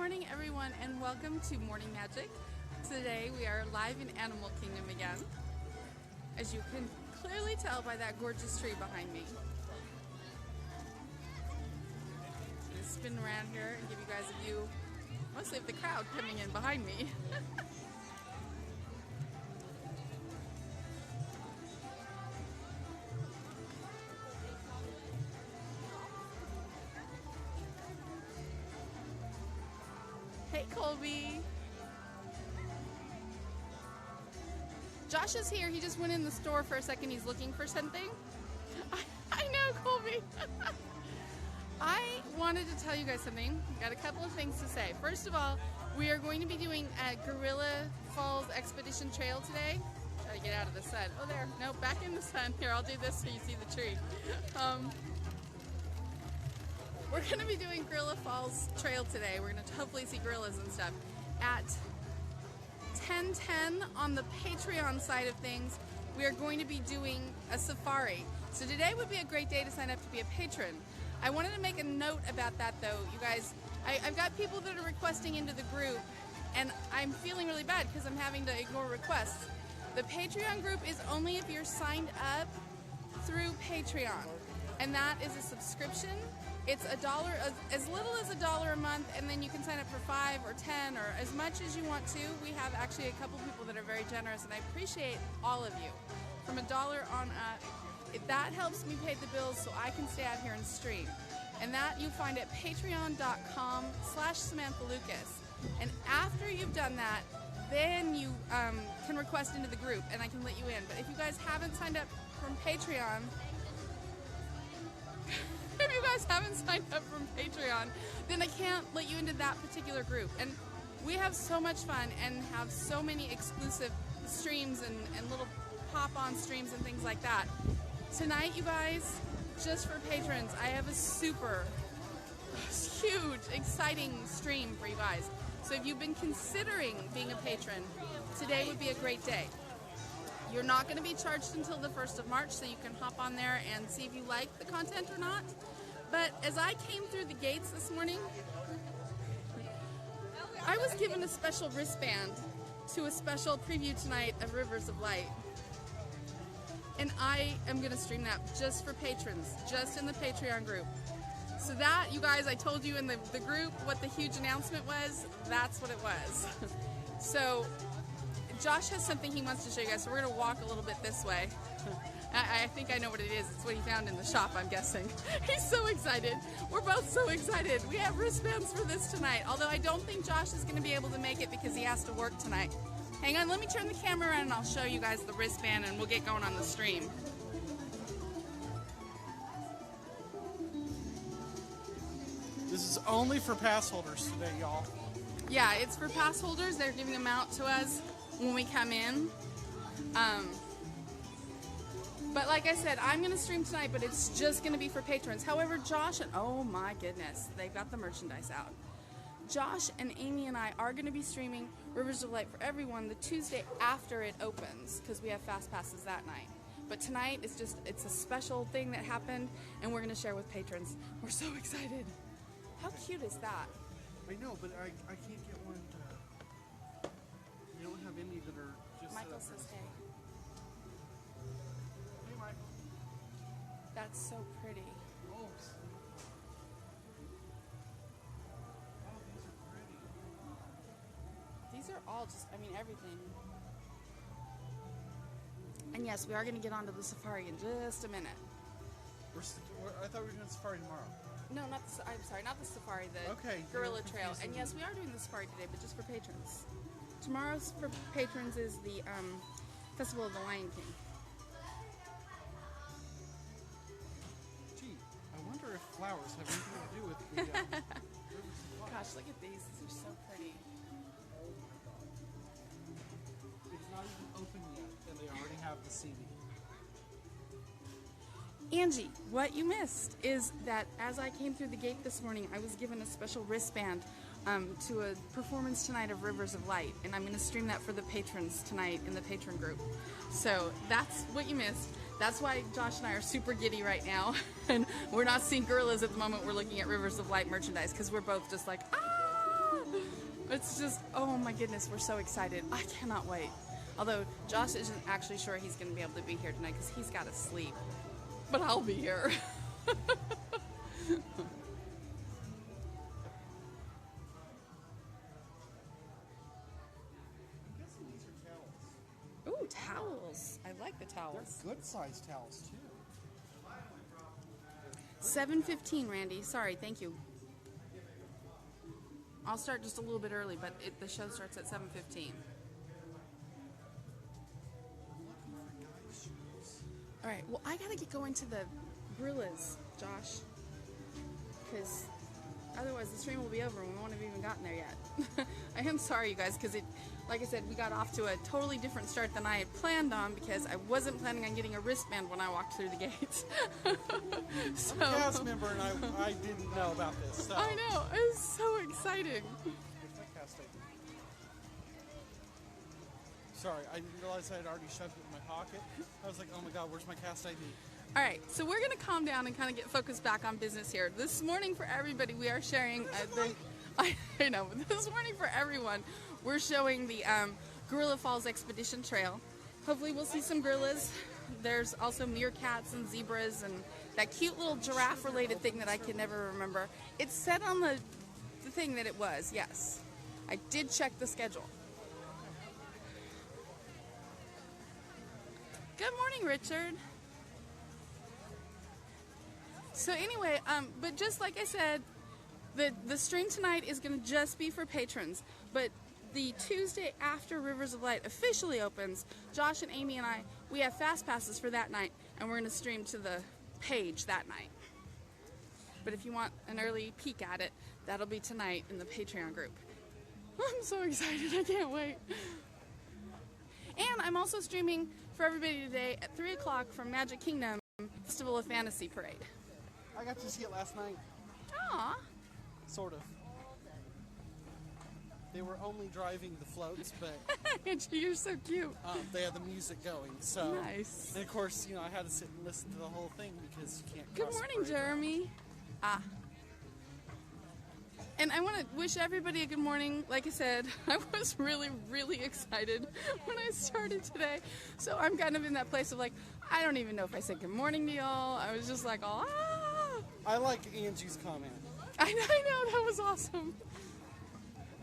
morning, everyone, and welcome to Morning Magic. Today we are live in Animal Kingdom again, as you can clearly tell by that gorgeous tree behind me. I'm going to spin around here and give you guys a view, mostly of the crowd coming in behind me. Hey, Colby. Josh is here. He just went in the store for a second. He's looking for something. I know, Colby. I wanted to tell you guys something. Got a couple of things to say. First of all, we are going to be doing a Gorilla Falls Expedition Trail today. Try to get out of the sun. Oh, there. No, back in the sun. Here, I'll do this so you see the tree. We're going to be doing Gorilla Falls Trail today. We're going to hopefully see gorillas and stuff. At 10:10 on the Patreon side of things, we are going to be doing a safari. So today would be a great day to sign up to be a patron. I wanted to make a note about that though, you guys. I've got people that are requesting into the group, and I'm feeling really bad because I'm having to ignore requests. The Patreon group is only if you're signed up through Patreon, and that is a subscription. It's $1, as little as $1 a month, and then you can sign up for 5 or 10 or as much as you want to. We have actually a couple people that are very generous, and I appreciate all of you. From $1 on up, that helps me pay the bills so I can stay out here and stream. And that you find at patreon.com/Samantha Lucas. And after you've done that, then you can request into the group, and I can let you in. But if you guys haven't signed up from Patreon, if you guys haven't signed up from Patreon, then I can't let you into that particular group. And we have so much fun and have so many exclusive streams and little pop-on streams and things like that. Tonight, you guys, just for patrons, I have a super huge, exciting stream for you guys. So if you've been considering being a patron, today would be a great day. You're not going to be charged until the 1st of March, so you can hop on there and see if you like the content or not. But as I came through the gates this morning, I was given a special wristband to a special preview tonight of Rivers of Light. And I am going to stream that just for patrons, just in the Patreon group. So that, you guys, I told you in the group what the huge announcement was. That's what it was. So Josh has something he wants to show you guys, so we're going to walk a little bit this way. I think I know what it is. It's what he found in the shop, I'm guessing. He's so excited. We're both so excited. We have wristbands for this tonight, although I don't think Josh is going to be able to make it because he has to work tonight. Hang on, let me turn the camera around and I'll show you guys the wristband and we'll get going on the stream. This is only for pass holders today, y'all. Yeah, it's for pass holders. They're giving them out to us when we come in. But like I said, I'm going to stream tonight, but it's just going to be for patrons. However, Josh and... oh my goodness, they've got the merchandise out. Josh and Amy and I are going to be streaming Rivers of Light for everyone the Tuesday after it opens, because we have fast passes that night. But tonight, it's a special thing that happened, and we're going to share with patrons. We're so excited. How cute is that? I know, but I can't get one to... You don't have any that are just... Michael says hey. Hey, Michael. That's so pretty. Oh, these are pretty. These are all just, I mean, everything. And yes, we are going to get onto the safari in just a minute. I thought we were doing safari tomorrow. No, not the, I'm sorry, not the safari, the okay, Gorilla Trail. And yes, we are doing the safari today, but just for patrons. Tomorrow's for patrons is the Festival of the Lion King. Gee, I wonder if flowers have anything to do with the Gosh, look at these. These are so pretty. Oh my god. It's not even open yet, and they already have the CD. Angie, what you missed is that as I came through the gate this morning, I was given a special wristband to a performance tonight of Rivers of Light, and I'm going to stream that for the patrons tonight in the patron group. So that's what you missed. That's why Josh and I are super giddy right now, and we're not seeing gorillas at the moment. We're looking at Rivers of Light merchandise because we're both just like, ah! It's just, oh my goodness, we're so excited. I cannot wait. Although Josh isn't actually sure he's going to be able to be here tonight because he's got to sleep. But I'll be here. I'm guessing these are towels. Ooh, towels. I like the towels. They're good sized towels too. 7:15, Randy. Sorry, thank you. I'll start just a little bit early, but the show starts at 7:15. All right, well, I gotta get going to the gorillas, Josh, because otherwise the stream will be over and we won't have even gotten there yet. I am sorry, you guys, because like I said, we got off to a totally different start than I had planned on because I wasn't planning on getting a wristband when I walked through the gates. So, I'm a cast member and I didn't know about this. So. I know, it was so exciting. Where's my cast ID? Sorry, I didn't realize I had already shoved it in my pocket. I was like, oh my god, where's my cast ID? All right, so we're gonna calm down and kind of get focused back on business here. This morning for everybody, we are sharing I know, but this morning for everyone, we're showing the Gorilla Falls Expedition Trail. Hopefully we'll see some gorillas. There's also meerkats and zebras and that cute little giraffe-related thing that I can never remember. It said on the thing that it was, yes. I did check the schedule. Good morning, Richard. So anyway, but just like I said, the stream tonight is going to just be for patrons. But the Tuesday after Rivers of Light officially opens, Josh and Amy and I, we have fast passes for that night, and we're going to stream to the page that night. But if you want an early peek at it, that'll be tonight in the Patreon group. I'm so excited, I can't wait. And I'm also streaming for everybody today at 3 o'clock from Magic Kingdom Festival of Fantasy Parade. I got to see it last night. Aww. Sort of. They were only driving the floats, but You're so cute. they had the music going. So Nice. And of course, you know, I had to sit and listen to the whole thing because you can't. Good cross the morning, parade. Jeremy. And I want to wish everybody a good morning. Like I said, I was really, really excited when I started today. So I'm kind of in that place of like, I don't even know if I said good morning to y'all. I was just like, oh, ah. I like Angie's comment. I know, that was awesome.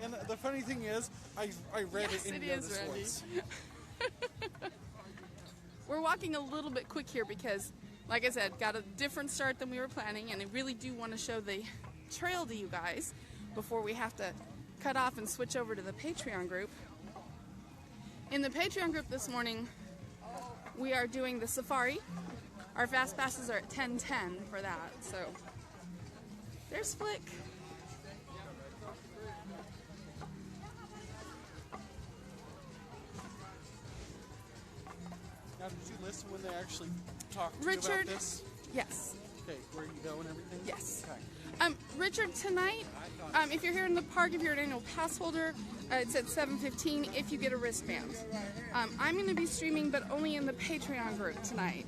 And the funny thing is, I read Yes, it in it the is, other Randy. voice. We're walking a little bit quick here because, like I said, got a different start than we were planning, and I really do want to show the trail to you guys before we have to cut off and switch over to the Patreon group. In the Patreon group this morning, we are doing the safari. Our fast passes are at 10:10 for that, so there's Flick. Now, did you listen when they actually talked to you Richard? about this? Yes. Okay, where you go and everything? Yes. Okay. Richard, tonight, if you're here in the park, if you're an annual pass holder, it's at 7:15 if you get a wristband. I'm going to be streaming, but only in the Patreon group tonight.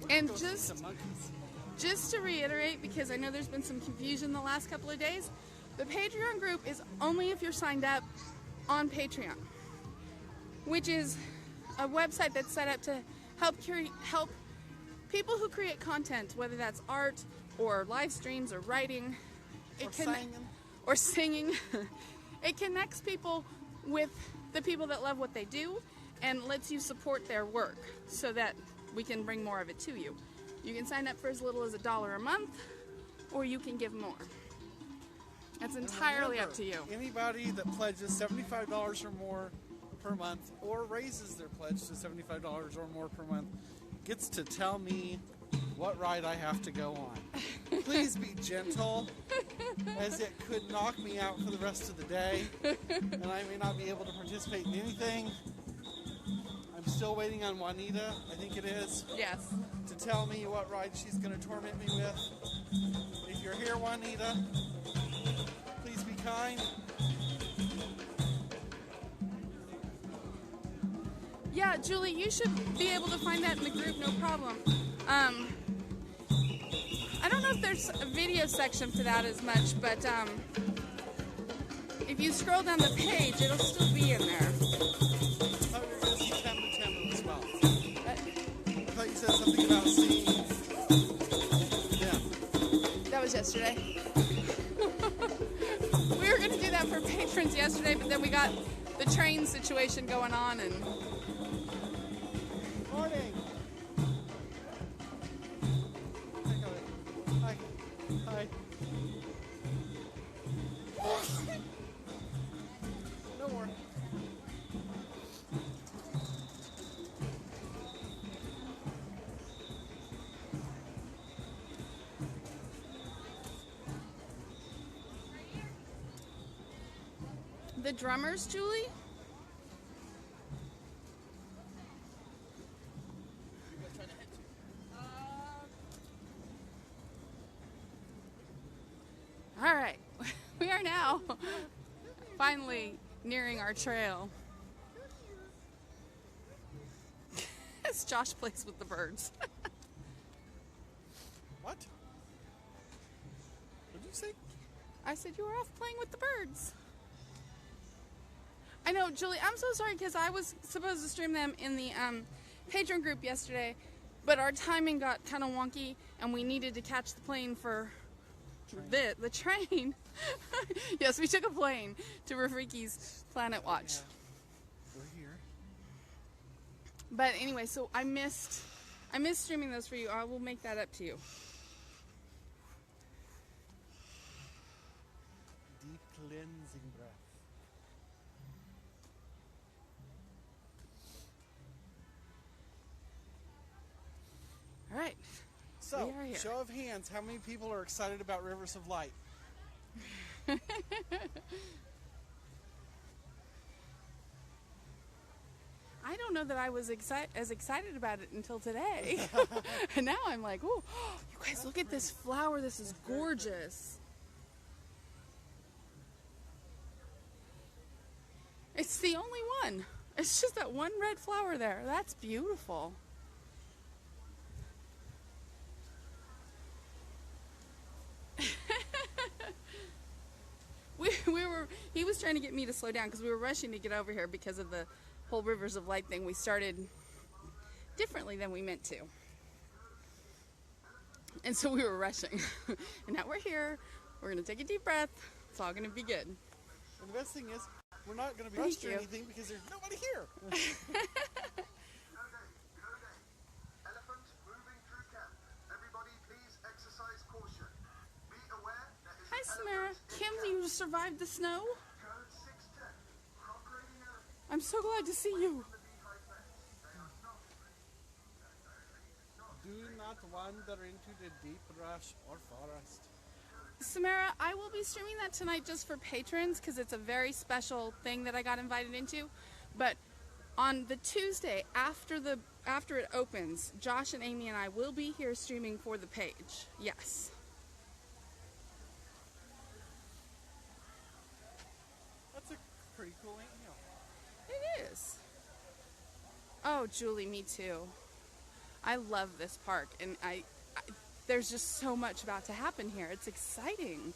And Go see some monkeys. just to reiterate, because I know there's been some confusion the last couple of days, the Patreon group is only if you're signed up on Patreon, which is a website that's set up to help people who create content, whether that's art or live streams or writing, or singing. It connects people with the people that love what they do and lets you support their work so that we can bring more of it to you. You can sign up for as little as $1 a month, or you can give more. That's entirely up to you. Anybody that pledges $75 or more per month, or raises their pledge to $75 or more per month, gets to tell me what ride I have to go on. Please be gentle, as it could knock me out for the rest of the day, and I may not be able to participate in anything. I'm still waiting on Juanita, I think it is, Yes. to tell me what ride she's going to torment me with. If you're here, Juanita, please be kind. Yeah, Julie, you should be able to find that in the group, no problem. I don't know if there's a video section for that as much, but if you scroll down the page, it'll still be in there. I thought you were going to see Tamu as well. I thought you said something about seeing... Yeah. That was yesterday. We were going to do that for patrons yesterday, but then we got the train situation going on and... Morning. Hi. Hi. No more. The drummers, Julie? All right, we are now finally nearing our trail. As Josh plays with the birds. What? What did you say? I said you were off playing with the birds. I know, Julie, I'm so sorry because I was supposed to stream them in the patron group yesterday, but our timing got kind of wonky and we needed to catch the plane for the train. Yes, we took a plane to Rafiki's Planet Watch. Yeah. We're here. But anyway, so I missed streaming those for you. I will make that up to you. Deep cleansing breath. All right. So, We are here. show of hands, how many people are excited about Rivers of Light? I don't know that I was as excited about it until today. And now I'm like, oh, you guys, look at this flower. This is gorgeous. It's the only one. It's just that one red flower there. That's beautiful. He was trying to get me to slow down because we were rushing to get over here because of the whole Rivers of Light thing. We started differently than we meant to. And so we were rushing. And now we're here. We're going to take a deep breath. It's all going to be good. And the best thing is, we're not going to be Thank rushed or you. anything because there's nobody here. Elephant moving through camp. Everybody please exercise caution. Be aware there is Hi, an Samara. elephant in Kim, camp. you survived the snow? Code 610. Cooperating elephant I'm so glad to see you. from the beehive fence. They are not Do not wander into the deep brush or forest. Samara, I will be streaming that tonight just for patrons because it's a very special thing that I got invited into. But on the Tuesday after it opens, Josh and Amy and I will be here streaming for the page. Yes. That's a pretty cool email. It is. Oh, Julie, me too. I love this park, and there's just so much about to happen here. It's exciting.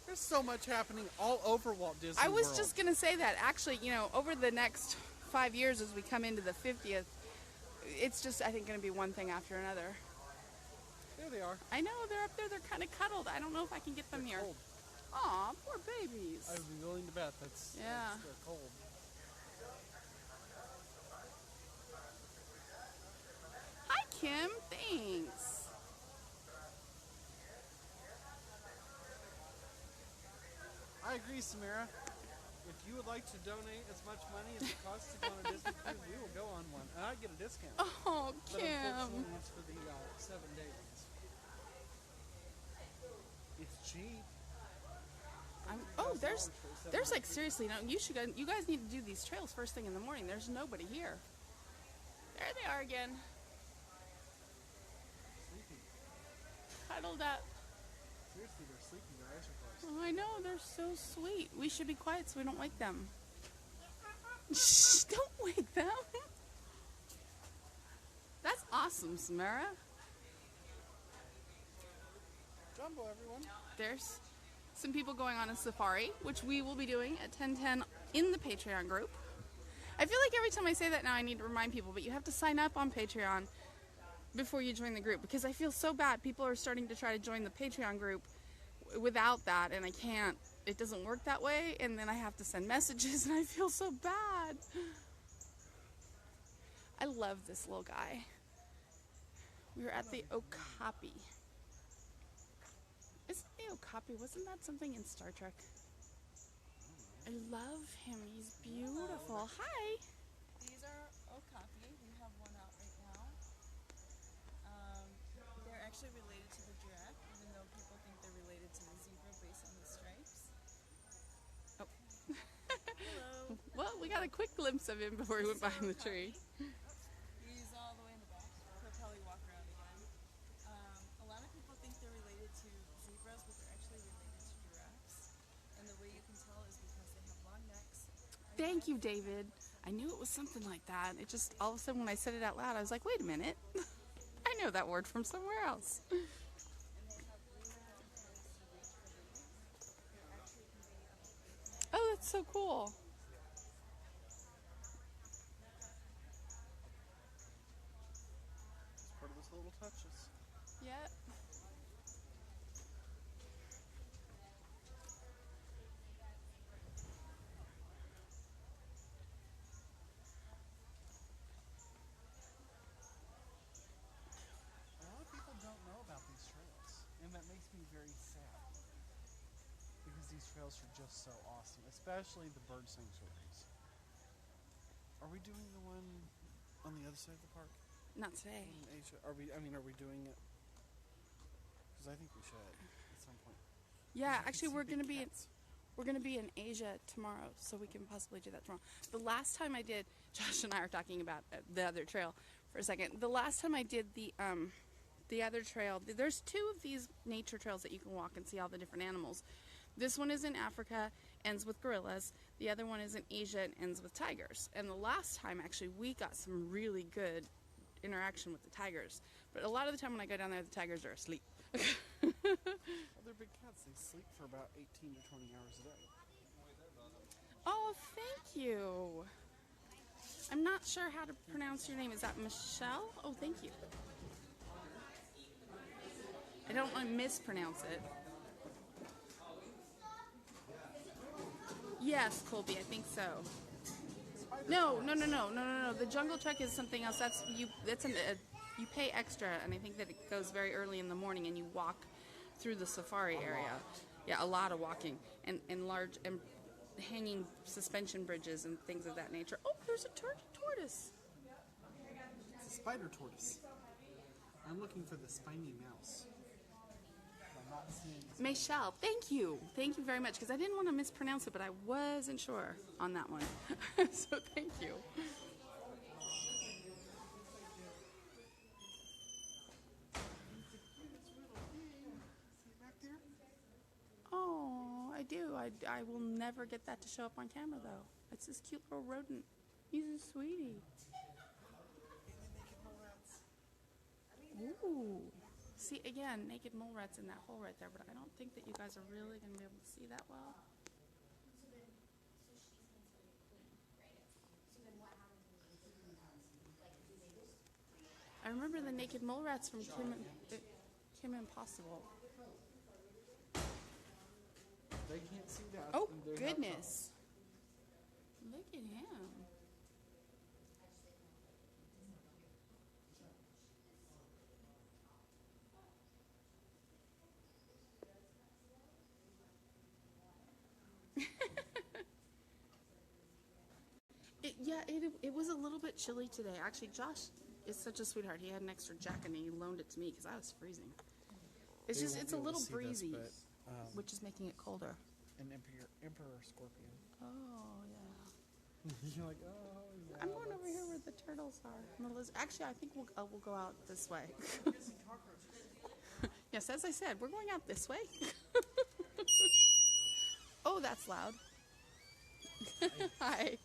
There's so much happening all over Walt Disney I was World. just going to say that. Actually, you know, over the next 5 years as we come into the 50th, it's just, I think, going to be one thing after another. There they are. I know, they're up there. They're kind of cuddled. I don't know if I can get them They're here. cold. Aw, poor babies. I would be willing to bet Yeah. they're cold. Hi, Kim. Thanks. I agree, Samara. If you would like to donate as much money as it costs to go on a Disney cruise, we will go on one. And I get a discount. Oh, But Kim. unfortunately, it's for the 7 days. It's cheap. There's like seriously, no, you guys need to do these trails first thing in the morning. There's nobody here. There they are again. Sleeping. Cuddled up. Seriously, they're sleeping. Their eyes are closed. Oh, I know, they're so sweet. We should be quiet so we don't wake them. Shh, don't wake them. Awesome, Samara. Jumbo, everyone. There's some people going on a safari, which we will be doing at 10:10 in the Patreon group. I feel like every time I say that now I need to remind people, but you have to sign up on Patreon before you join the group, because I feel so bad. People are starting to try to join the Patreon group without that, and I can't. It doesn't work that way, and then I have to send messages, and I feel so bad. I love this little guy. We were at the Okapi. Isn't the Okapi, wasn't that something in Star Trek? I love him. He's beautiful. Hi. These are okapi. We have one out right now. They're actually related to the giraffe, even though people think they're related to the zebra based on the stripes. Oh. Hello. Well, we got a quick glimpse of him before he went behind the tree. He's all the way in the back. He'll probably walk around again. A lot of people think they're related to zebras, but they're actually related to giraffes. And the way you can tell is because they have long necks. Thank you, David. I knew it was something like that. It just, all of a sudden when I said it out loud, I was like, wait a minute. I know that word from somewhere else. And they have really long tails to reach for babies. It actually can be up to 8 Oh, that's so cool. It's part of those little touches. Yep. A lot of people don't know about these trails, and that makes me very sad. Because these trails are just so awesome, especially the bird sanctuaries. Are we doing the one on the other side of the park? Not today. In Asia? Are we doing it? Because I think we should at some point. Yeah, You can actually see we're big gonna be in, cats. we're gonna be in Asia tomorrow, so we can possibly do that tomorrow. The last time I did, Josh and I are talking about the other trail for a second. The last time I did the other trail, there's two of these nature trails that you can walk and see all the different animals. This one is in Africa, ends with gorillas. The other one is in Asia and ends with tigers. And the last time, actually, we got some really good interaction with the tigers. But a lot of the time when I go down there, the tigers are asleep. Well, they're big cats. They sleep for about 18 to 20 hours a day. Oh, thank you. I'm not sure how to pronounce your name. Is that Michelle? Oh, thank you. I don't want to mispronounce it. Yes, Colby, I think so. No. The Jungle Trek is something else. You pay extra, and I think that it goes very early in the morning, and you walk through the safari area. Yeah, a lot of walking, and large and hanging suspension bridges and things of that nature. Oh, there's a tortoise. It's a spider tortoise. I'm looking for the spiny mouse. I'm not seeing the Michelle, thank you. Thank you very much, because I didn't want to mispronounce it, but I wasn't sure on that one. So thank you. back there. Oh, I do. I will never get that to show up on camera, though. It's this cute little rodent. He's a sweetie. Ooh. See, again, naked mole rats in that hole right there, but I don't think that you guys are really going to be able to see that well. I remember the naked mole rats from Kim Impossible. They can't see that. Oh, and they're not goodness. Look at him. It was a little bit chilly today. Actually, Josh is such a sweetheart. He had an extra jacket and he loaned it to me because I was freezing. It's They just, won't it's be a able to little see this, breezy, but, which is making it colder. an emperor scorpion. Oh, yeah. You're like, oh, yeah. I'm going over here where the turtles are. Actually, I think we'll go out this way. Yes, as I said, we're going out this way. Oh, that's loud. Hi.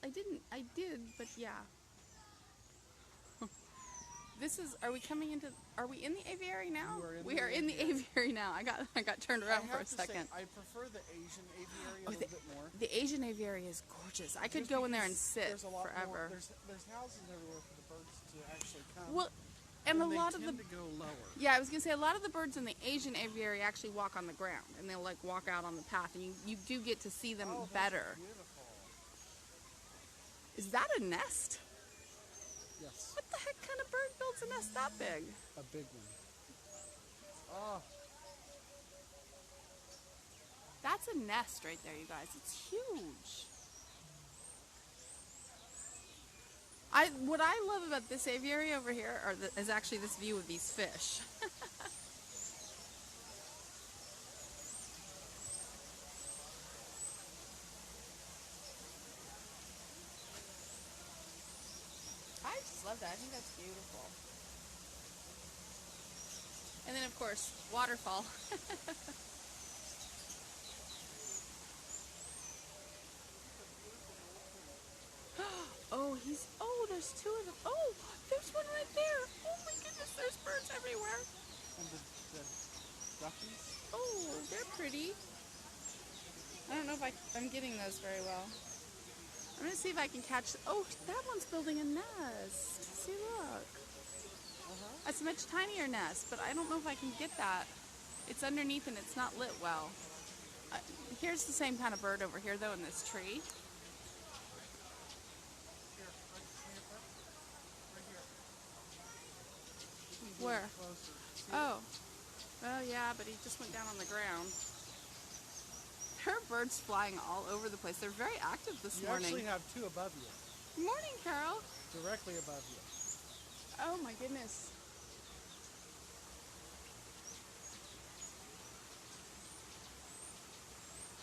I didn't. I did, but yeah. This is. Are we coming into? Are we in the aviary now? You are in We the are in the aviary now. I got turned around for a second. I prefer the Asian aviary a Oh, little bit more. The Asian aviary is gorgeous. I could Just go in there and because sit there's a lot forever. More, there's houses everywhere for the birds to actually come. Well, and a they lot of tend the to go lower. yeah, I was gonna say a lot of the birds in the Asian aviary actually walk on the ground, and they'll like walk out on the path, and you do get to see them Oh, that's better. beautiful. Is that a nest? Yes, What the heck kind of bird builds a nest that big? a big one. Oh, That's a nest right there, you guys. It's huge. What I love about this aviary over here is actually this view of these fish. I just love that. I think that's beautiful. And then, of course, waterfall. Oh, there's two of them. Oh, there's one right there. Oh my goodness, there's birds everywhere. and the duckies. Oh, they're pretty. I don't know if I'm getting those very well. I'm gonna see if I can catch. Oh, that one's building a nest. See, look. It's a much tinier nest, but I don't know if I can get that. It's underneath and it's not lit well. Here's the same kind of bird over here, though, in this tree. Here, Samantha. Right here. You can get Where? closer. See? Oh. Oh, yeah, but he just went down on the ground. There are birds flying all over the place. They're very active this You morning. actually have two above you, Good morning, Carol. directly above you. Oh, my goodness.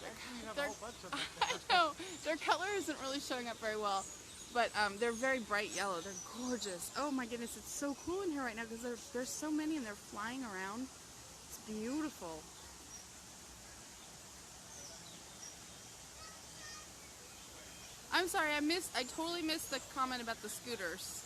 Actually, you have a They're- whole bunch of them. I know. Their color isn't really showing up very well, but they're very bright yellow. They're gorgeous. Oh my goodness, it's so cool in here right now because there's so many and they're flying around. It's beautiful. I'm sorry, I totally missed the comment about the scooters.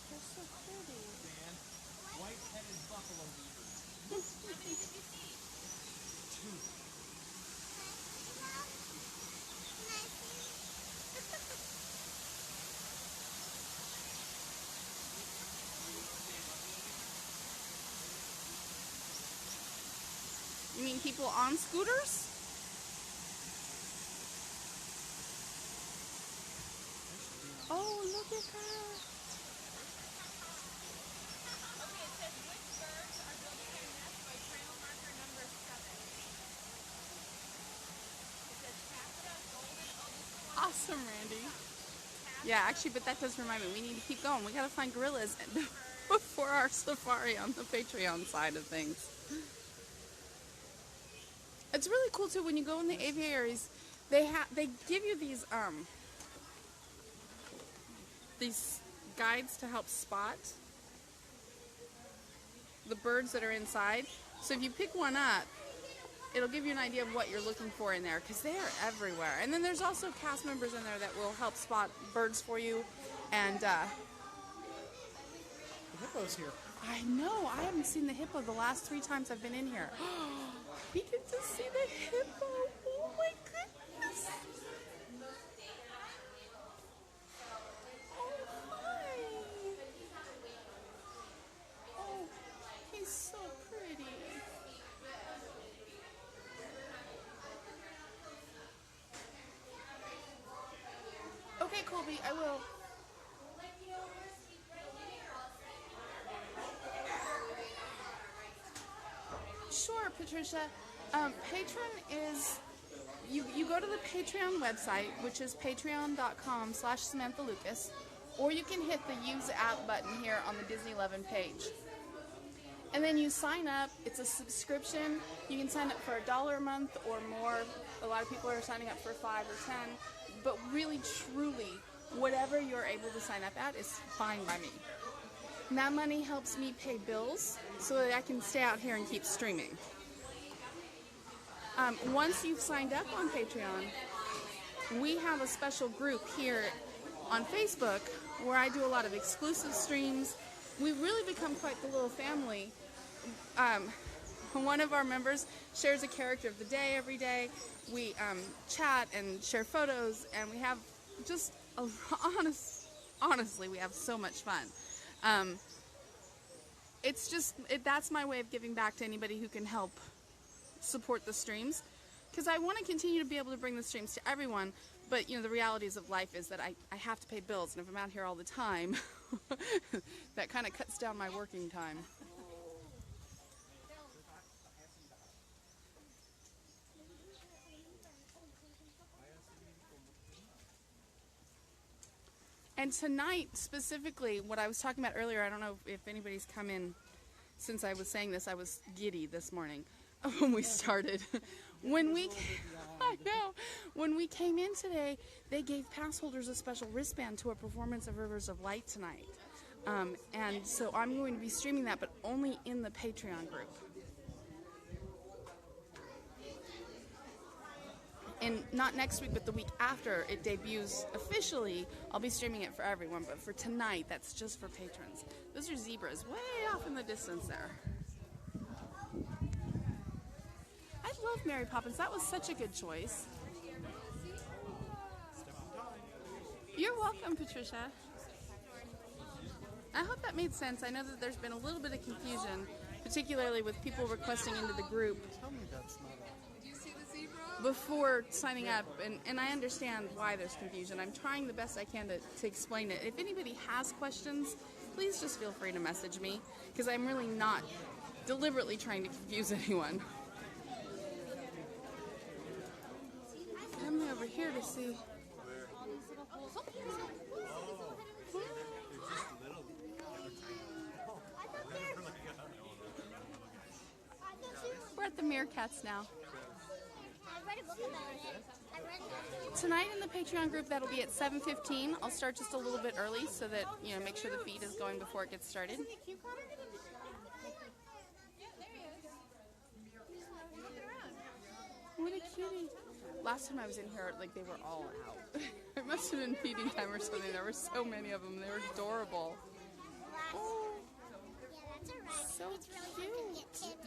They're so pretty. White-headed buffalo weavers. You mean people on scooters? Oh, look at her. Okay, it says which birds are building their nest by trail marker number 7. It says taffeta, golden, oh, this is the one. Awesome, Randy. Yeah, actually, but that does remind me, we need to keep going. We gotta find gorillas before our safari on the Patreon side of things. It's really cool too when you go in the aviaries. They give you these guides to help spot the birds that are inside. So if you pick one up, it'll give you an idea of what you're looking for in there because they are everywhere. And then there's also cast members in there that will help spot birds for you. And The hippo's here. I know, I haven't seen the hippo the last 3 times I've been in here. We get to see the hippo. Oh my goodness. Oh, hi. Oh, he's so pretty. Okay, Colby, I will. Sure, Patricia. Patron is, you go to the Patreon website, which is patreon.com/Samantha Lucas, or you can hit the Use App button here on the Disney 11 page. And then you sign up. It's a subscription. You can sign up for $1 a month or more. A lot of people are signing up for $5 or $10. But really, truly, whatever you're able to sign up at is fine by me. And that money helps me pay bills so that I can stay out here and keep streaming. Once you've signed up on Patreon, we have a special group here on Facebook where I do a lot of exclusive streams. We've really become quite the little family. One of our members shares a character of the day every day. We chat and share photos, and we have just honestly, we have so much fun. It's just that's my way of giving back to anybody who can help support the streams, because I want to continue to be able to bring the streams to everyone, but you know, the realities of life is that I have to pay bills, and if I'm out here all the time, that kind of cuts down my working time. And tonight, specifically, what I was talking about earlier, I don't know if anybody's come in since I was saying this. I was giddy this morning when we started. When we came in today, they gave pass holders a special wristband to a performance of Rivers of Light tonight. And so I'm going to be streaming that, but only in the Patreon group. And not next week, but the week after it debuts officially, I'll be streaming it for everyone. But for tonight, that's just for patrons. Those are zebras way off in the distance there. I love Mary Poppins. That was such a good choice. You're welcome, Patricia. I hope that made sense. I know that there's been a little bit of confusion, particularly with people requesting into the group before signing up, and I understand why there's confusion. I'm trying the best I can to explain it. If anybody has questions, please just feel free to message me, because I'm really not deliberately trying to confuse anyone. I'm over here to see. We're at the Meerkats now. Tonight in the Patreon group, that'll be at 7:15. I'll start just a little bit early so that, you know, make sure the feed is going before it gets started. What a cutie. Last time I was in here, like, they were all out. It must have been feeding time or something. There were so many of them. They were adorable. Oh, so cute.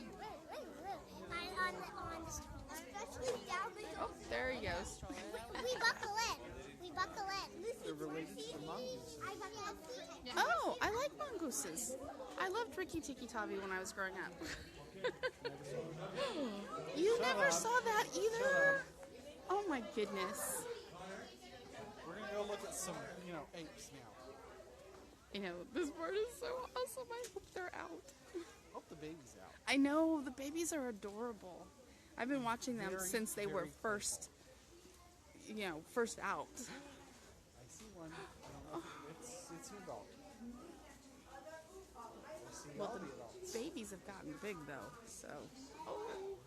Oh, there he goes. We buckle in. We buckle in. They're related to the mongoose. Oh, I like mongooses. I loved Ricky Tikki Tavi when I was growing up. You never saw that either? Oh my goodness. We're going to go look at some, apes now. You know, this part is so awesome. I hope they're out. Hope the baby's out. I know, the babies are adorable. I've been watching them since they were first out. I see one. I don't know if it's an adult. I see Well, all the the adults. babies have gotten big though, so. Oh.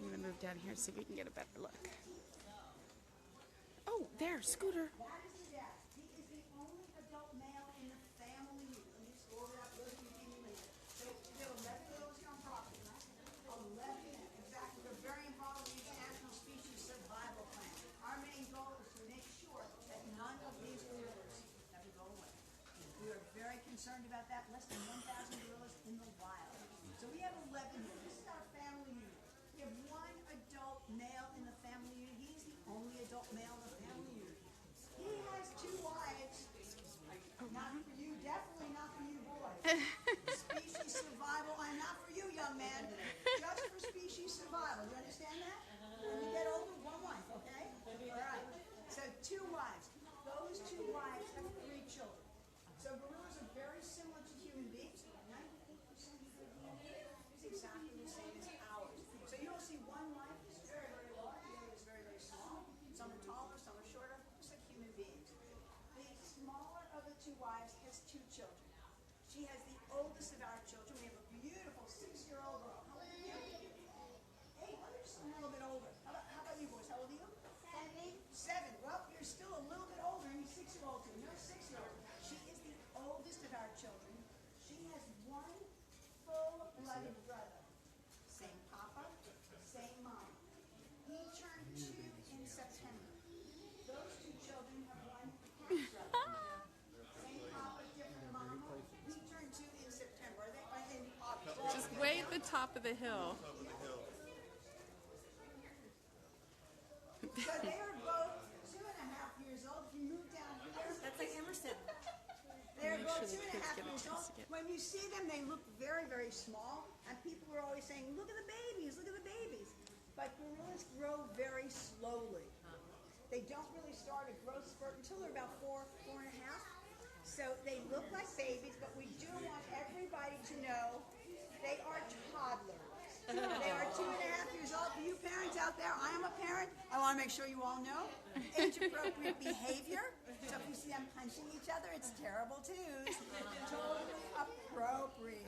I'm gonna move down here so we can get a better look. Oh, there, Scooter. Concerned about that, less than 1,000 gorillas in the wild. So we have 11 here. This is our family unit. We have one adult male in the family unit. He's the only adult male in the family unit. He has 2 wives, has 2 children. She has the oldest of our children. We have a beautiful 6-year-old girl. How old are you? Hey, why don't you just a little bit older? How about you boys? How old are you? 7. Well, you're still a little bit older than your 6-year-old too. No 6-year-old. She is the oldest of our children. She has 1 full-blooded brother. Same papa, same mom. He turned 2 in September. Those 2 children have 1 half-brother. Same papa, different mama. He turned 2 in September. In August. Just way at the top of the hill. So they are both 2.5 years old. If you move down here, That's like Emerson. they're Make both sure the 2.5 kids get a years chance old. to get- When you see them, they look very, very small, and people are always saying, "Look at the babies! Look at the babies!" But gorillas grow very slowly. They don't really start a growth spurt until they're about 4.5. So they look like babies, but we do want everybody to know they are toddlers. They are 2.5 years old. For you parents out there, I am a parent. I want to make sure you all know age-appropriate behavior. So if you see them punching each other, it's terrible too. Totally appropriate.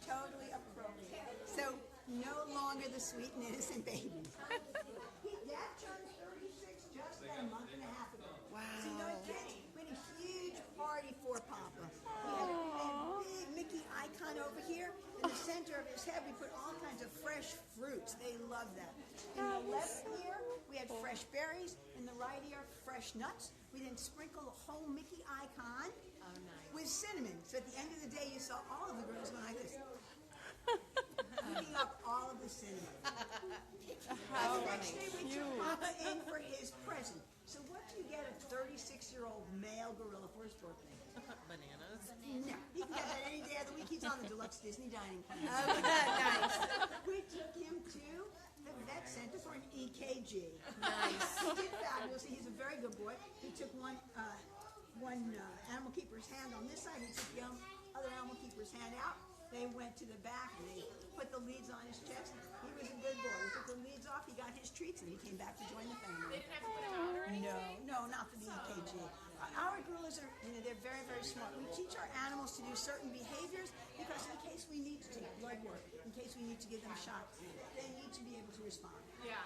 Totally appropriate. So no longer the sweet and innocent babies. Dad turned 36 just about a month and a half ago. Wow. So you know what, kids? We had a huge party for Papa. We had a big Mickey icon over here. In the center of his head, we put all kinds of fresh fruits. They love that. In the left ear, we had fresh berries. In the right ear, fresh nuts. We then sprinkled a whole Mickey icon with cinnamon. So at the end of the day, you saw all of the girls going like this. Eating up all of the cinnamon. The next day we took Papa in for his present. So what do you get a 36-year-old male gorilla for his birthday? Bananas. No, he can get that any day of the week. He's on the deluxe Disney dining plan. Nice. We took him to the vet center for an EKG. Nice. He did fabulously. He's a very good boy. He took one animal keeper's hand on this side. He took the other animal keeper's hand out. They went to the back and they put the leads on his chest. He was a good boy. We took the leads off. He got his treats and he came back to join the family. They didn't have to put him out or anything? No, not for the EKG. Our gorillas are, they're very, very smart. We teach our animals to do certain behaviors because in case we need to take blood work, in case we need to give them shots, they need to be able to respond. Yeah.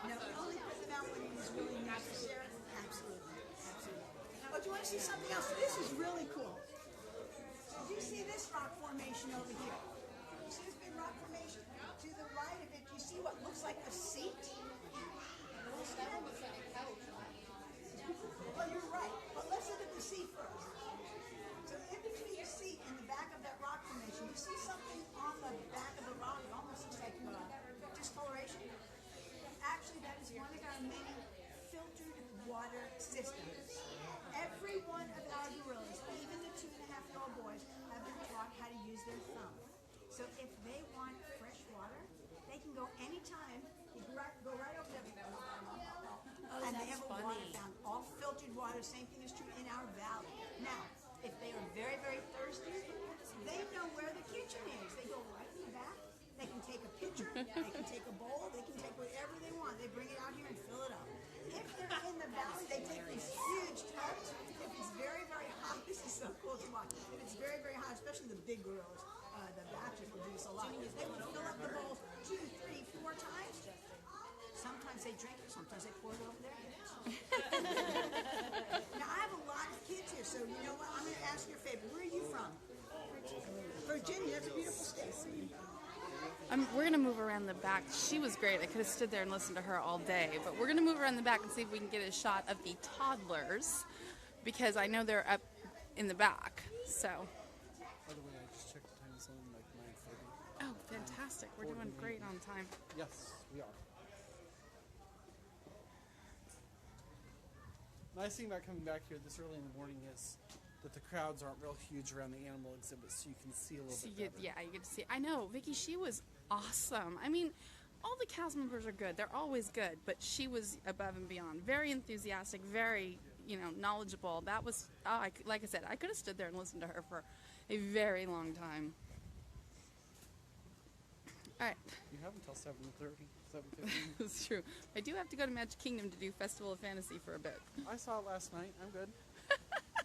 No, we only put them out when it is really necessary. Absolutely, absolutely. Oh, do you want to see something else? This is really cool. So do you see this rock formation over here? You see this big rock formation? To the right of it, you see what looks like a seat? Well, you're right. But let's look at the seat first. So in between the seat and the back of that rock formation, you see something on the back of the rock. It almost looks like discoloration. Actually, that is one of our many filtered water systems. Every one of our gorillas, even the 2.5-year-old boys, have been taught how to use their thumb. So if they want fresh water, they can go anytime. You go right over there. And they have a water fountain, all filtered water. Same thing is true in our valley. Now, if they are very, very thirsty, they know where the kitchen is. They go right in the back. They can take a pitcher, they can take a bowl, they can take whatever they want. They bring it out here and fill it up. If they're in the valley, they take these huge tubs. If it's very, very hot, this is so cool to watch. If it's very, very hot, especially the big gorillas, the Baptists will do this a lot. They will fill up the bowls 2, 3, 4 times. Sometimes they drink it, sometimes they pour it over their heads. Now, I have a lot of kids here, so you know what? I'm going to ask you a favor. Where are you from? Virginia. That's a beautiful state. We're going to move around the back. She was great. I could have stood there and listened to her all day. But we're going to move around the back and see if we can get a shot of the toddlers because I know they're up in the back. So. By the way, I just checked the time zone, like 9:30. Oh, fantastic. We're doing great on time. Yes, we are. Nice thing about coming back here this early in the morning is that the crowds aren't real huge around the animal exhibits, so you can see a little bit better. Yeah, you get to see. I know, Vicky, she was awesome. I mean, all the cast members are good. They're always good, but she was above and beyond. Very enthusiastic, very, knowledgeable. That was, like I said, I could have stood there and listened to her for a very long time. All right. You have until 7:30, 7:15. That's true. I do have to go to Magic Kingdom to do Festival of Fantasy for a bit. I saw it last night. I'm good.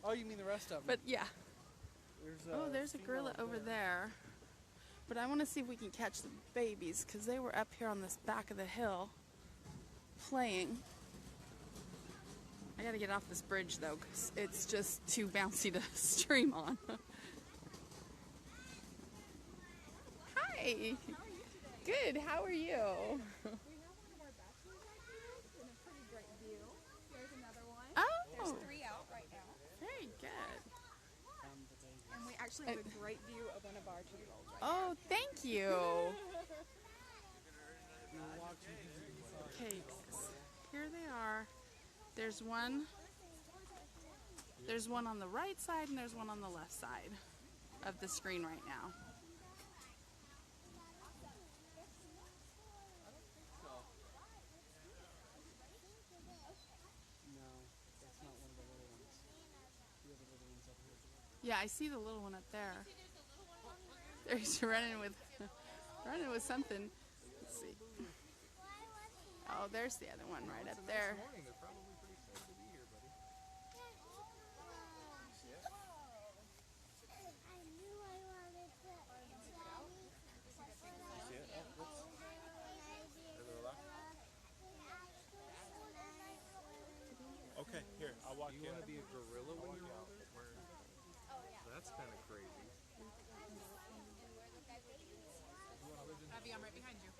Oh, you mean the rest of them? But yeah. There's a female gorilla over there. But I want to see if we can catch the babies because they were up here on this back of the hill playing. I gotta get off this bridge though because it's just too bouncy to stream on. Hi. Good. How are you? We have one of our bachelors out here in a pretty great view. There's another one. There's Oh, 3 out right now. very good. And we actually have a great view of one of our 2-year-olds right Oh, thank you. Okay, here they are. There's one on the right side and there's one on the left side of the screen right now. No, that's not one of the little ones. The other little ones up here. Yeah, I see the little one up there. There he's running with something. Let's see. Oh, there's the other one right up there. Morning, they're probably pretty excited to be here, buddy. I knew I wanted to. Okay, here, I'll walk Do you. you want to be a gorilla when you're older? That's kind of crazy. Abby, I'm right behind you.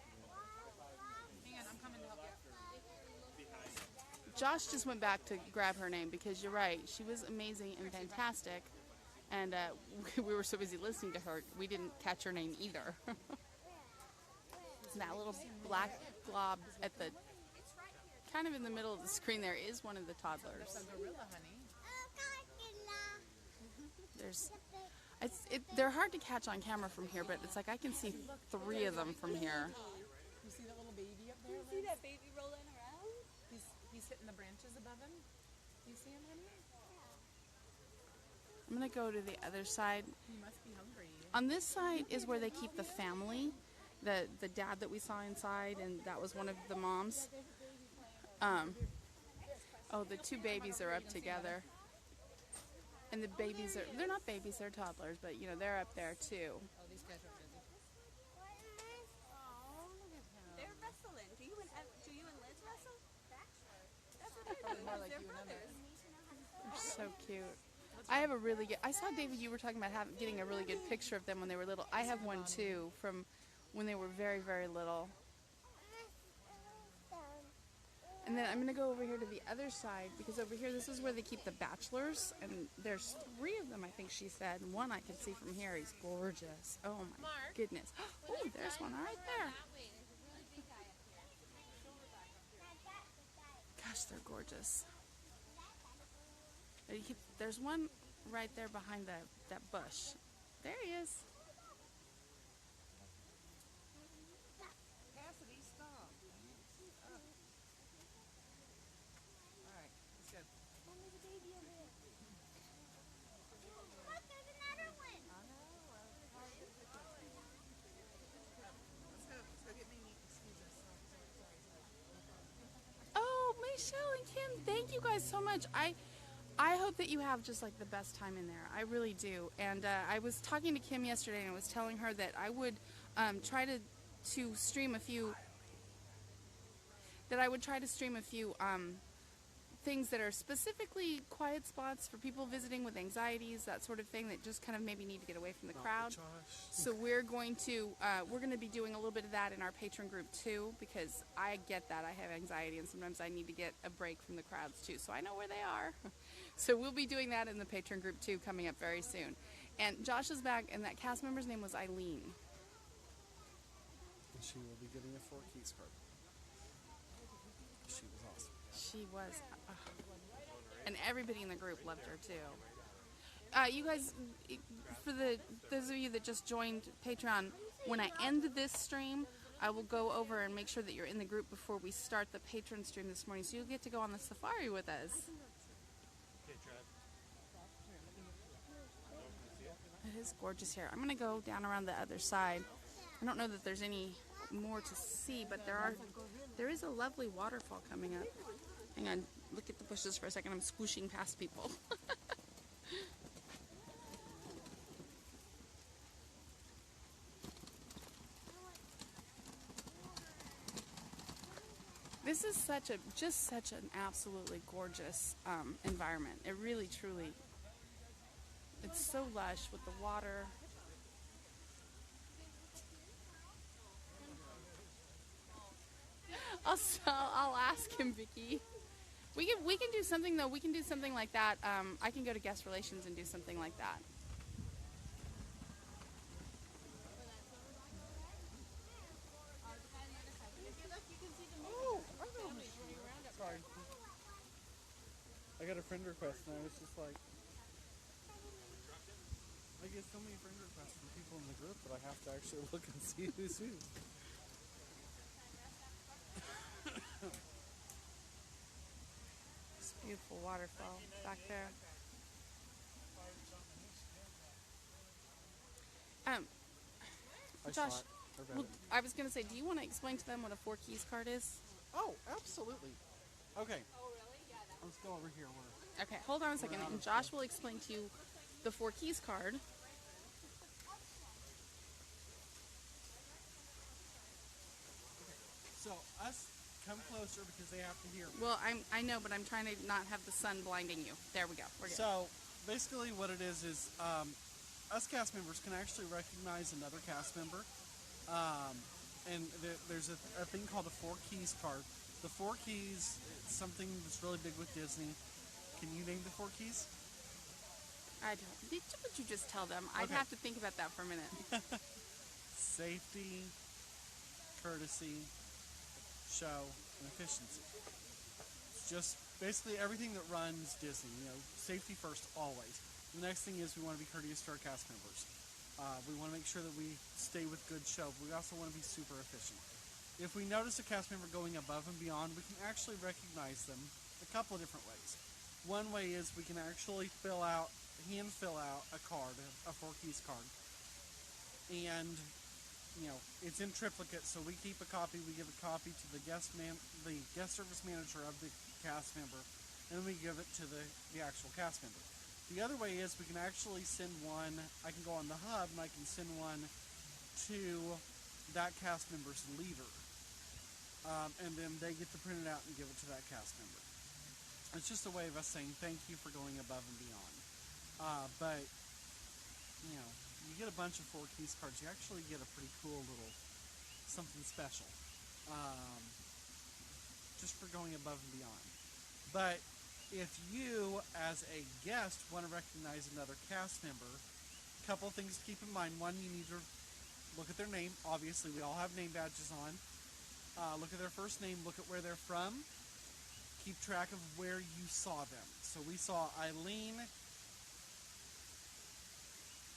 Hang on, I'm coming to help you. Josh just went back to grab her name because you're right. She was amazing and fantastic. And we were so busy listening to her, we didn't catch her name either. That little black glob at the kind of in the middle of the screen there is one of the toddlers. That's a gorilla, honey. They're hard to catch on camera from here, but it's like I can see 3 of them from here. You see that little baby up there? See that baby rolling around? He's hitting the branches above him. You see him, honey? I'm gonna go to the other side. He must be hungry. On this side is where they keep the family, the dad that we saw inside, and that was one of the moms. Oh, the 2 babies are up together. And the babies they're not babies, they're toddlers, but you know, they're up there too. Oh, these guys are busy. They're wrestling. Do you and Liz wrestle? That's what they're Probably doing. more like They're you and brothers. They're so cute. I have a really good, I saw David, you were talking about getting a really good picture of them when they were little. I have one too from when they were very, very little. And then I'm going to go over here to the other side because over here, this is where they keep the bachelors. And there's 3 of them, I think she said. And one I can see from here. He's gorgeous. Oh my goodness. Oh, there's one right there. Gosh, they're gorgeous. There's one right there behind that bush. There he is. Cassidy, stop. All right, let's go. Look, there's another one. Let's go get Mimi. Excuse us. Oh, Michelle and Kim, thank you guys so much. I hope that you have just like the best time in there. I really do. And I was talking to Kim yesterday and I was telling her that I would try to stream a few things that are specifically quiet spots for people visiting with anxieties, that sort of thing, that just kind of maybe need to get away from the crowd. So we're going to be doing a little bit of that in our patron group too, because I get that. I have anxiety and sometimes I need to get a break from the crowds too, so I know where they are. So we'll be doing that in the patron group too, coming up very soon. And Josh is back, and that cast member's name was Eileen. And she will be getting a 4 Keys card. She was awesome. She was, and everybody in the group loved her too. You guys, for those of you that just joined Patreon, when I end this stream, I will go over and make sure that you're in the group before we start the patron stream this morning, so you'll get to go on the safari with us. It is gorgeous here. I'm going to go down around the other side. I don't know that there's any more to see, but there is a lovely waterfall coming up. Hang on, look at the bushes for a second. I'm squishing past people. this is just such an absolutely gorgeous environment. It really, truly, it's so lush with the water. I'll ask him, Vicky. We can do something though. We can do something like that. I can go to guest relations and do something like that. Oh, sorry. I got a friend request and I was just like, I get so many friend requests from people in the group that I have to actually look and see who's who. This beautiful waterfall back there. I Josh, saw it. I read well, it. I was going to say, do you want to explain to them what a 4 keys card is? Oh, absolutely. Okay. Let's go over here. Okay, hold on a second, and Josh will explain to you the 4 keys card. So us come closer because they have to hear me. Well, I know, but I'm trying to not have the sun blinding you. There we go. We're good. So basically what it is us cast members can actually recognize another cast member. And there's a thing called a 4 keys card. The 4 keys, it's something that's really big with Disney. Can you name the 4 keys? I don't. Would you just tell them? I'd Okay. have to think about that for a minute. Safety, courtesy, show, and efficiency. It's just basically everything that runs Disney. Safety first, always. The next thing is we want to be courteous to our cast members. We want to make sure that we stay with good show. But we also want to be super efficient. If we notice a cast member going above and beyond, we can actually recognize them a couple of different ways. One way is we can actually hand fill out a card, a 4 keys card. And, it's in triplicate, so we keep a copy. We give a copy to the guest service manager of the cast member, and then we give it to the actual cast member. The other way is we can actually send one, I can go on the hub and I can send one to that cast member's leader. And then they get to print it out and give it to that cast member. It's just a way of us saying thank you for going above and beyond. But, you get a bunch of 4 keys cards, you actually get a pretty cool little something special. Just for going above and beyond. But if you, as a guest, want to recognize another cast member, a couple of things to keep in mind. One, you need to look at their name. Obviously, we all have name badges on. Look at their first name. Look at where they're from. Keep track of where you saw them. So we saw Eileen.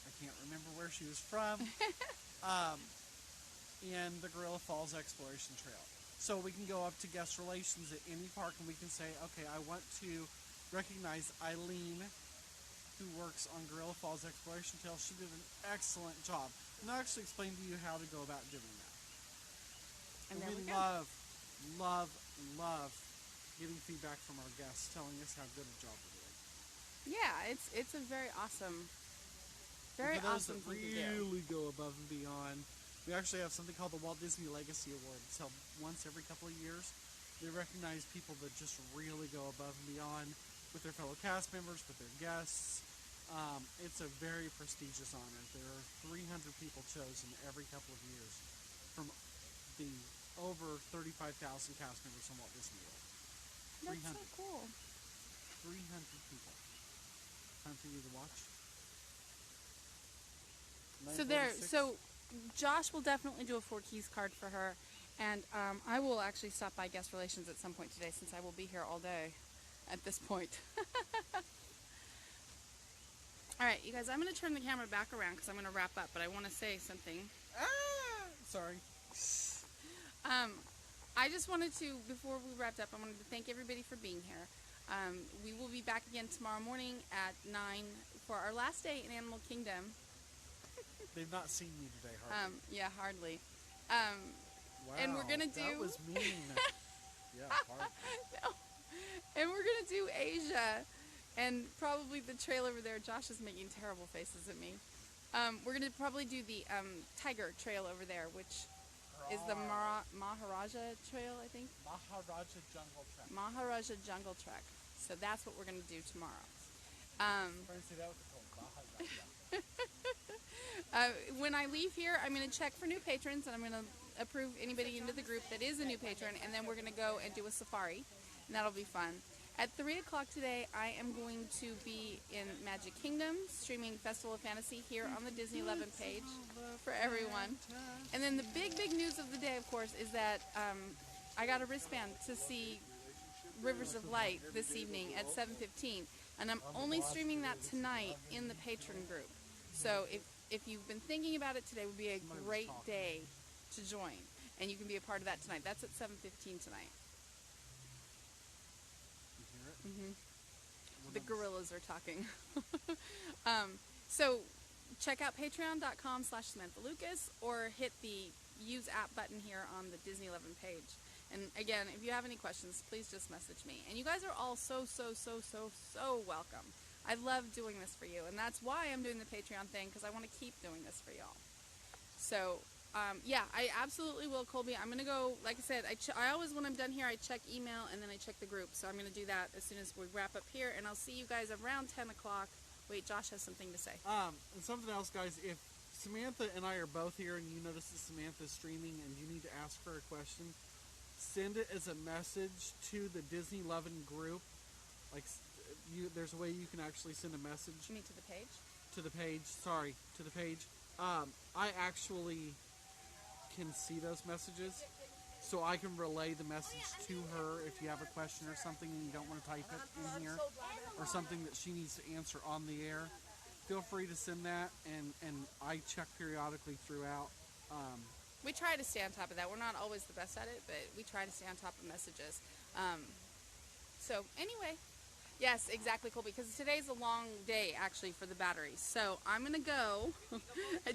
I can't remember where she was from. In the Gorilla Falls Exploration Trail. So we can go up to guest relations at any park and we can say, okay, I want to recognize Eileen, who works on Gorilla Falls Exploration Trail. She did an excellent job. And I'll actually explain to you how to go about doing that. And we love getting feedback from our guests telling us how good a job we're doing. Yeah, it's a very awesome, very and for those awesome that thing to do. really go above and beyond, we actually have something called the Walt Disney Legacy Award. It's held once every couple of years. They recognize people that just really go above and beyond with their fellow cast members, with their guests. It's a very prestigious honor. There are 300 people chosen every couple of years from the over 35,000 cast members on Walt Disney World. That's so cool. 300 people. Time for you to watch. So there, 9:46. so Josh will definitely do a 4 keys card for her, and I will actually stop by guest relations at some point today since I will be here all day at this point. All right, you guys, I'm going to turn the camera back around because I'm going to wrap up, but I want to say something. Sorry. I just wanted to, before we wrapped up, I wanted to thank everybody for being here. We will be back again tomorrow morning at 9 for our last day in Animal Kingdom. They've not seen me today, hardly. Yeah, hardly. Wow, and we're gonna do. That was mean. Yeah, hardly. No. And we're gonna do Asia, and probably the trail over there. Josh is making terrible faces at me. We're gonna probably do the Tiger Trail over there, which is the Maharaja Trail, I think. Maharaja Jungle Trek. Maharaja Jungle Trek. So that's what we're going to do tomorrow. Friends, say that with the cold. Maharaja. When I leave here, I'm going to check for new patrons, and I'm going to approve anybody into the group that is a new patron, and then we're going to go and do a safari, and that'll be fun. At 3 o'clock today, I am going to be in Magic Kingdom, streaming Festival of Fantasy here on the Disney 11 page for everyone. And then the big news of the day, of course, is that I got a wristband to see Rivers of Light this evening at 7:15, and I'm only streaming that tonight in the patron group. So if you've been thinking about it, today would be a great day to join, and you can be a part of that tonight. That's at 7:15 tonight. The gorillas are talking. So check out patreon.com/Samantha Lucas, or hit the use app button here on the Disney 11 page. And again, if you have any questions, please just message me. And you guys are all so welcome. I love doing this for you, and that's why I'm doing the Patreon thing, because I want to keep doing this for y'all. So yeah, I absolutely will, Colby. I'm going to go, like I said, I always, when I'm done here, I check email and then I check the group. So I'm going to do that as soon as we wrap up here, and I'll see you guys around 10 o'clock. Wait, Josh has something to say. And something else, guys. If Samantha and I are both here and you notice that Samantha's streaming and you need to ask her a question, send it as a message to the Disney 11 group. Like, there's a way you can actually send a message. You mean to the page? To the page. Sorry, to the page. I actually can see those messages, so I can relay the message to her if you have a question or something and you don't want to type it in here, or something that she needs to answer on the air. Feel free to send that, and I check periodically throughout. We try to stay on top of that. We're not always the best at it, but we try to stay on top of messages. So anyway, yes, exactly, Colby, because today's a long day, actually, for the batteries. So I'm going to go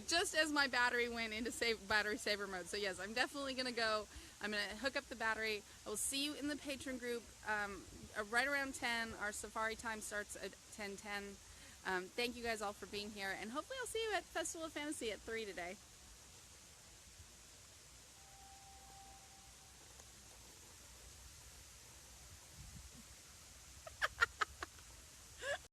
just as my battery went into battery saver mode. So yes, I'm definitely going to go. I'm going to hook up the battery. I will see you in the patron group right around 10. Our safari time starts at 10:10. Thank you guys all for being here, and hopefully I'll see you at Festival of Fantasy at 3 today.